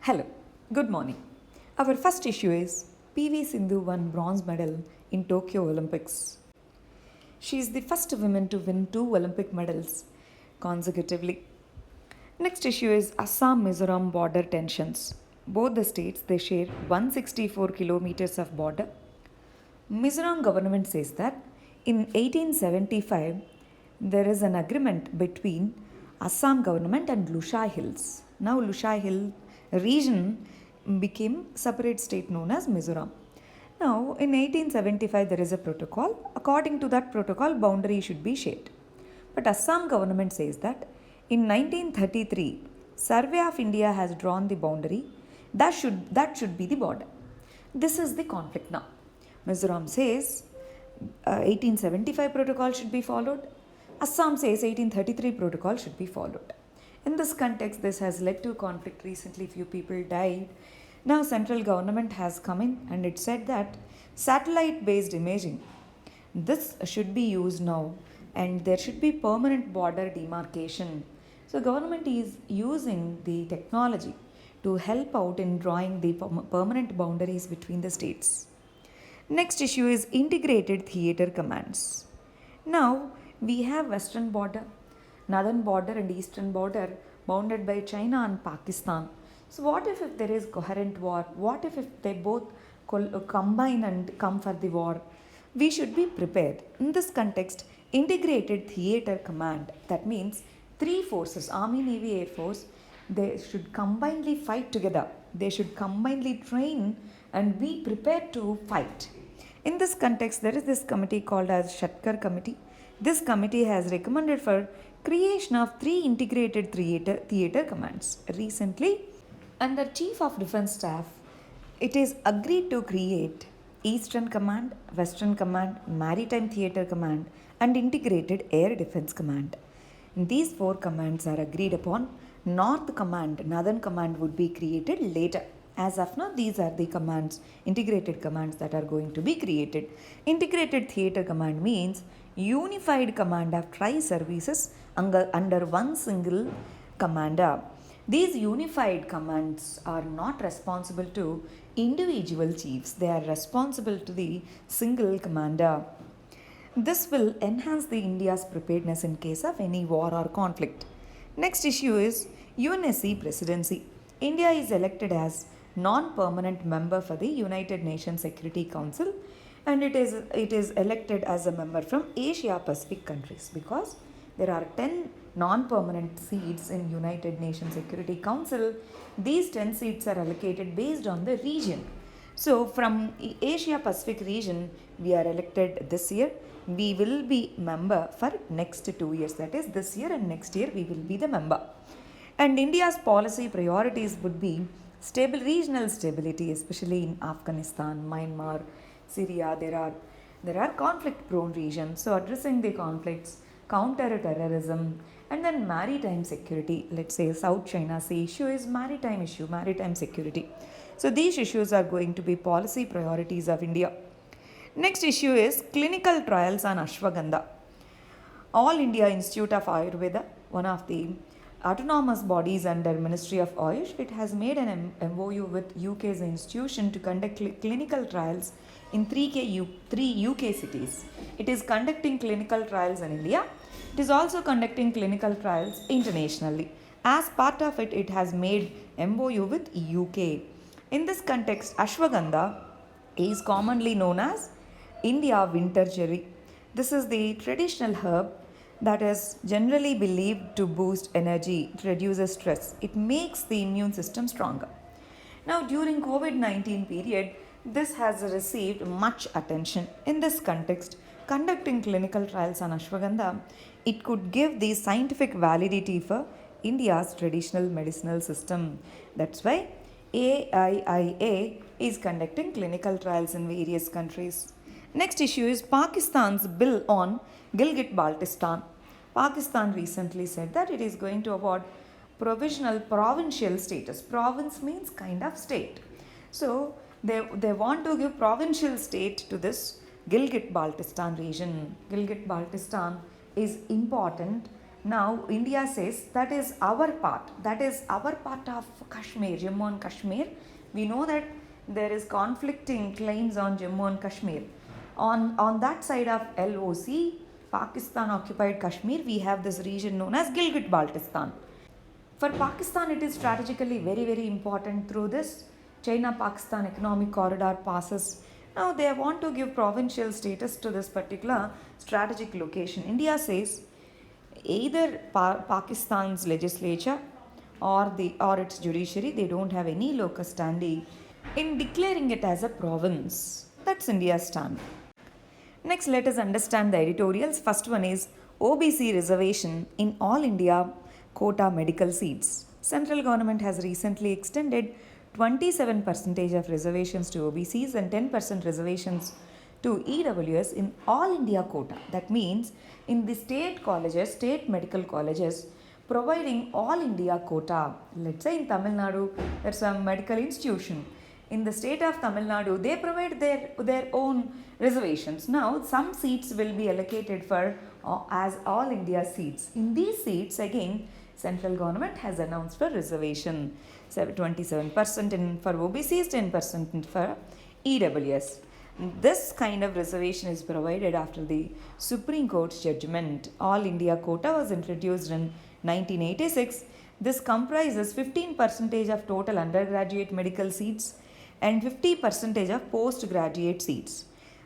Hello, good morning. Our first issue is PV Sindhu won bronze medal in Tokyo Olympics. She is the first woman to win two Olympic medals consecutively. Next issue is Assam Mizoram border tensions. Both the states they share 164 kilometers of border. Mizoram government says that in 1875 there is an agreement between Assam government and Lushai Hills. Now Lushai Hill region became separate state known as Mizoram. Now in 1875 there is a protocol. According to that protocol boundary should be shared. But Assam government says that in 1933 Survey of India has drawn the boundary that should be the border. This is the conflict now. Mizoram says 1875 protocol should be followed. Assam says 1833 protocol should be followed. In this context, this has led to conflict. Recently, few people died. Now, central government has come in and it said that satellite-based imaging, this should be used now, and there should be permanent border demarcation. So, government is using the technology to help out in drawing the permanent boundaries between the states. Next issue is integrated theatre commands. Now we have western border, northern border and eastern border bounded by China and Pakistan. So what if there is coherent war? What if they both combine and come for the war? We should be prepared. In this context, integrated theatre command, that means three forces, Army, Navy, Air Force, they should combinedly fight together. They should combinedly train and be prepared to fight. In this context, there is this committee called as Shatkar Committee. This committee has recommended for creation of three integrated theatre commands. Recently, under Chief of Defence Staff, it is agreed to create Eastern Command, Western Command, Maritime Theatre Command and Integrated Air Defence Command. These four commands are agreed upon. North Command, Northern Command would be created later. As of now, these are the commands, integrated commands that are going to be created. Integrated Theatre Command means unified command of tri-services under one single commander. These unified commands are not responsible to individual chiefs. They are responsible to the single commander. This will enhance the India's preparedness in case of any war or conflict. Next issue is UNSC presidency. India is elected as non-permanent member for the United Nations Security Council, and it is elected as a member from Asia Pacific countries because there are 10 non-permanent seats in United Nations Security Council. These 10 seats are allocated based on the region. So from Asia Pacific region we are elected this year. We will be member for next 2 years, that is this year and next year we will be the member. And India's policy priorities would be stable regional stability, especially in Afghanistan, Myanmar, Syria. There are conflict prone regions, so addressing the conflicts, counter terrorism, and then maritime security. Let's say South China Sea issue is maritime security. So these issues are going to be policy priorities of India. Next issue is clinical trials on Ashwagandha. All India Institute of Ayurveda, one of the autonomous bodies under Ministry of Ayush, it has made an MOU with UK's institution to conduct clinical trials in three UK cities. It is conducting clinical trials in India. It is also conducting clinical trials internationally. As part of it, it has made MOU with UK. In this context, Ashwagandha is commonly known as India winter cherry. This is the traditional herb that is generally believed to boost energy, it reduces stress, it makes the immune system stronger. Now during COVID-19 period, this has received much attention. In this context, conducting clinical trials on Ashwagandha, it could give the scientific validity for India's traditional medicinal system. That's why AIIA is conducting clinical trials in various countries. Next issue is Pakistan's bill on Gilgit-Baltistan. Pakistan recently said that it is going to award provincial status. Province means kind of state. So they want to give provincial state to this Gilgit-Baltistan region. Gilgit-Baltistan is important Now India says that is our part. That is our part of Kashmir, Jammu and Kashmir. We know that there is conflicting claims on Jammu and Kashmir. On that side of LOC, Pakistan occupied Kashmir, we have this region known as Gilgit Baltistan. For Pakistan, it is strategically very, very important through this China Pakistan economic corridor passes. Now they want to give provincial status to this particular strategic location. India says either Pakistan's legislature or its judiciary, they don't have any locus standi in declaring it as a province. That's India's stand. Next, let us understand the editorials. First one is OBC reservation in all India quota medical seats. Central government has recently extended 27% of reservations to OBCs and 10% reservations to EWS in all India quota. That means in the state colleges, state medical colleges, providing all India quota. Let's say in Tamil Nadu, there's a medical institution. In the state of Tamil Nadu, they provide their own reservations. Now, some seats will be allocated for as all India seats. In these seats, again, central government has announced for reservation. 27% for OBCs, 10% for EWS. This kind of reservation is provided after the Supreme Court's judgment. All India quota was introduced in 1986. This comprises 15% of total undergraduate medical seats and 50% of postgraduate seats.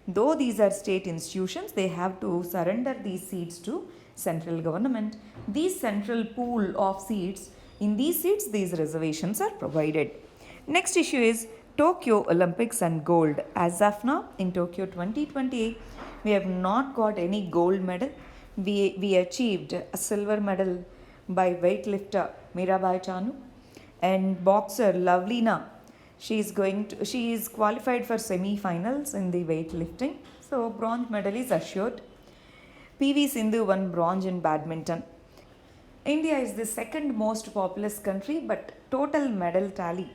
Though these are state institutions, they have to surrender these seats to central government. These central pool of seats, in these seats, these reservations are provided. Next issue is Tokyo Olympics and gold. As of now, in Tokyo 2020, we have not got any gold medal. We achieved a silver medal by weightlifter Mirabai Chanu and boxer Lavlina. She is qualified for semi-finals in the weightlifting. So bronze medal is assured. PV Sindhu won bronze in badminton. India is the second most populous country, but total medal tally,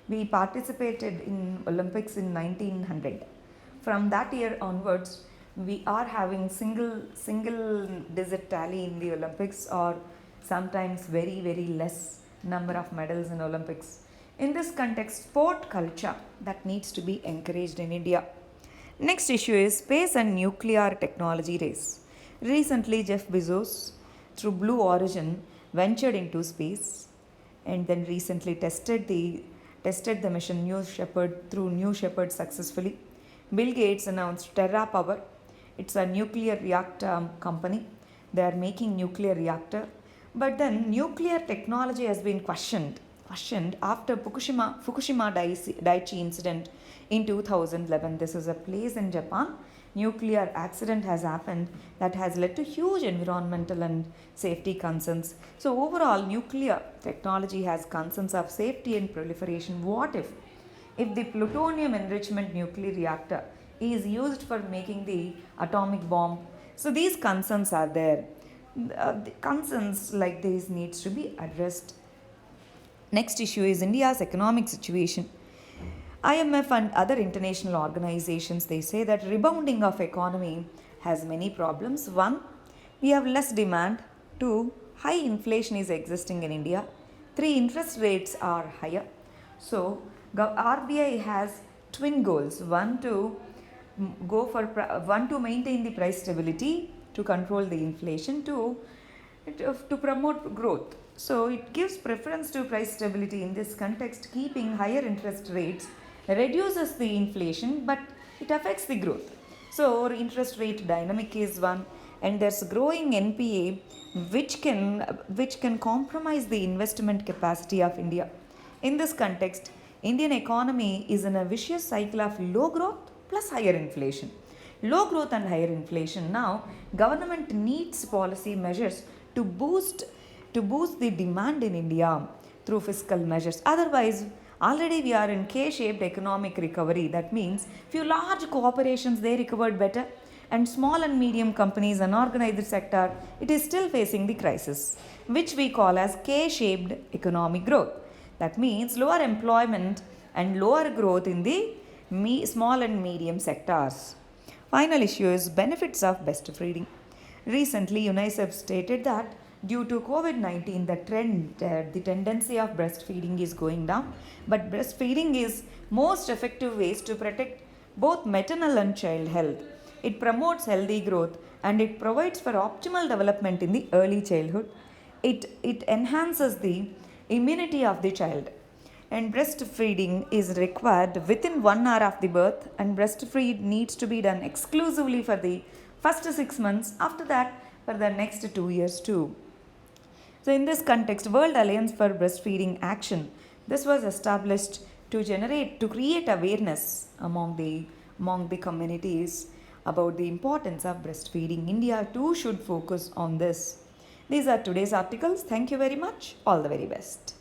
we participated in Olympics in 1900. From that year onwards, we are having single digit tally in the Olympics, or sometimes very, very less number of medals in Olympics. In this context, sport culture that needs to be encouraged in India. Next issue is space and nuclear technology race. Recently, Jeff Bezos, through Blue Origin, ventured into space and then recently tested the mission New Shepard successfully. Bill Gates announced Terra Power. It's a nuclear reactor company. They are making nuclear reactor. But then nuclear technology has been questioned after Fukushima Daiichi incident in 2011. This is a place in Japan. Nuclear accident has happened that has led to huge environmental and safety concerns. So overall, nuclear technology has concerns of safety and proliferation. What if the plutonium enrichment nuclear reactor is used for making the atomic bomb? So these concerns are there. The concerns like these needs to be addressed. Next issue is India's economic situation. IMF and other international organizations, they say that rebounding of economy has many problems. One, we have less demand. Two, high inflation is existing in India. Three, interest rates are higher. So RBI has twin goals. One to maintain the price stability, to control the inflation, to promote growth. So it gives preference to price stability. In this context, keeping higher interest rates reduces the inflation, but it affects the growth. So interest rate dynamic is one, and there's growing NPA which can compromise the investment capacity of India. In this context, Indian economy is in a vicious cycle of low growth plus higher inflation. Low growth and higher inflation. Now, government needs policy measures to boost the demand in India through fiscal measures. Otherwise, already we are in K-shaped economic recovery. That means few large corporations, they recovered better, and small and medium companies, unorganized sector, it is still facing the crisis, which we call as K-shaped economic growth. That means lower employment and lower growth in the small and medium sectors. Final issue is benefits of best feeding. Recently, UNICEF stated that due to COVID 19, the tendency of breastfeeding is going down. But breastfeeding is most effective ways to protect both maternal and child health. It promotes healthy growth and it provides for optimal development in the early childhood. It enhances the immunity of the child. And breastfeeding is required within 1 hour of the birth, and breastfeed needs to be done exclusively for the first 6 months, after that for the next 2 years too. So in this context, World Alliance for Breastfeeding Action, this was established to create awareness among the communities about the importance of breastfeeding. India too should focus on this. These are today's articles. Thank you very much. All the very best.